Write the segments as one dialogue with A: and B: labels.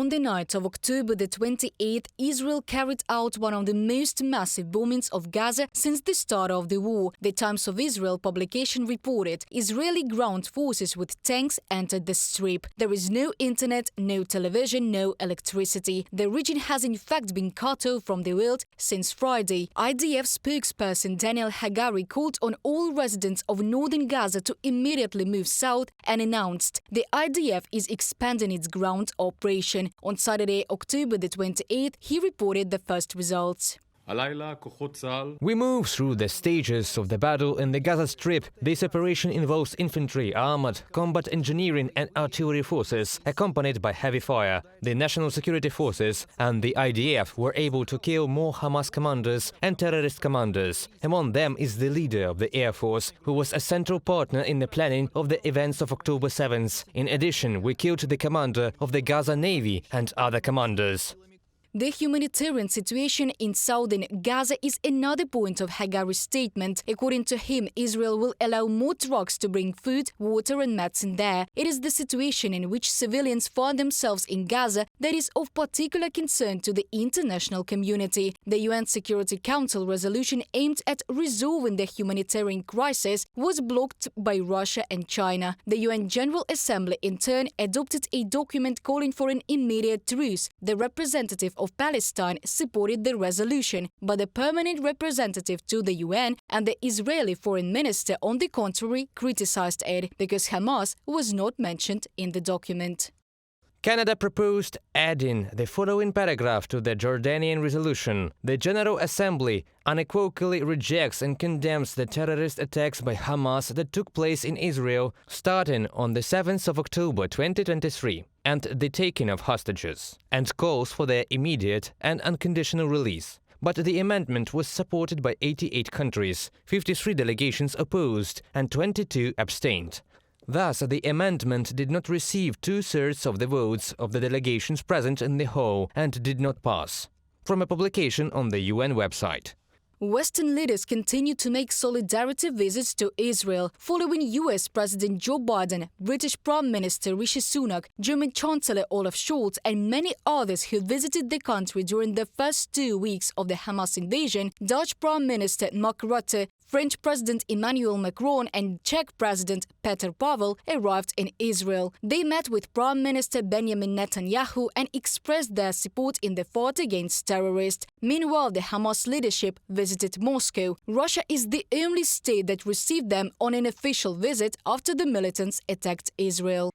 A: On the night of October the 28th, Israel carried out one of the most massive bombings of Gaza since the start of the war. The Times of Israel publication reported Israeli ground forces with tanks entered the Strip. There is no internet, no television, no electricity. The region has in fact been cut off from the world since Friday. IDF spokesperson Daniel Hagari called on all residents of northern Gaza to immediately move south and announced the IDF is expanding its ground operation. On Saturday, October the 28th, he reported the first results.
B: We move through the stages of the battle in the Gaza Strip. This operation involves infantry, armored, combat engineering and artillery forces, accompanied by heavy fire. The National Security Forces and the IDF were able to kill more Hamas commanders and terrorist commanders. Among them is the leader of the Air Force, who was a central partner in the planning of the events of October 7th. In addition, we killed the commander of the Gaza Navy and other commanders.
A: The humanitarian situation in southern Gaza is another point of Hagari's statement. According to him, Israel will allow more trucks to bring food, water and medicine there. It is the situation in which civilians find themselves in Gaza that is of particular concern to the international community. The UN Security Council resolution aimed at resolving the humanitarian crisis was blocked by Russia and China. The UN General Assembly in turn adopted a document calling for an immediate truce. The representative of Palestine supported the resolution, but the permanent representative to the UN and the Israeli foreign minister, on the contrary, criticized it because Hamas was not mentioned in the document.
B: Canada proposed adding the following paragraph to the Jordanian resolution. The General Assembly unequivocally rejects and condemns the terrorist attacks by Hamas that took place in Israel starting on the 7th of October 2023 and the taking of hostages, and calls for their immediate and unconditional release. But the amendment was supported by 88 countries, 53 delegations opposed, and 22 abstained. Thus, the amendment did not receive 2/3 of the votes of the delegations present in the hall and did not pass. From a publication on the UN website.
A: Western leaders continue to make solidarity visits to Israel, following US President Joe Biden, British Prime Minister Rishi Sunak, German Chancellor Olaf Scholz and many others who visited the country during the first 2 weeks of the Hamas invasion. Dutch Prime Minister Mark Rutte, French President Emmanuel Macron and Czech President Petr Pavel arrived in Israel. They met with Prime Minister Benjamin Netanyahu and expressed their support in the fight against terrorists. Meanwhile, the Hamas leadership visited Moscow. Russia is the only state that received them on an official visit after the militants attacked Israel.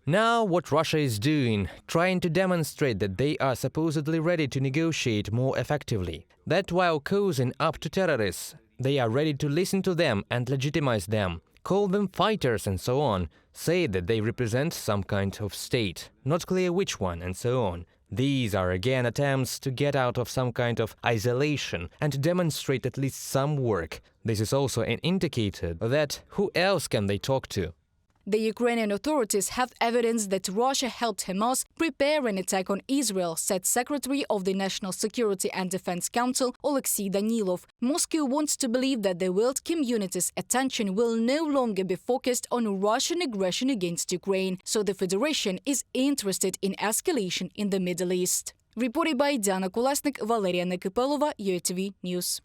B: Now what Russia is doing, trying to demonstrate that they are supposedly ready to negotiate more effectively. That while cozying up to terrorists, they are ready to listen to them and legitimize them, call them fighters and so on, say that they represent some kind of state, not clear which one and so on. These are again attempts to get out of some kind of isolation and demonstrate at least some work. This is also an indicator that who else can they talk to?
A: The Ukrainian authorities have evidence that Russia helped Hamas prepare an attack on Israel, said Secretary of the National Security and Defense Council Oleksiy Danilov. Moscow wants to believe that the world community's attention will no longer be focused on Russian aggression against Ukraine, so the Federation is interested in escalation in the Middle East. Reported by Diana Kolesnik, Valeria Nekipelova, UATV News.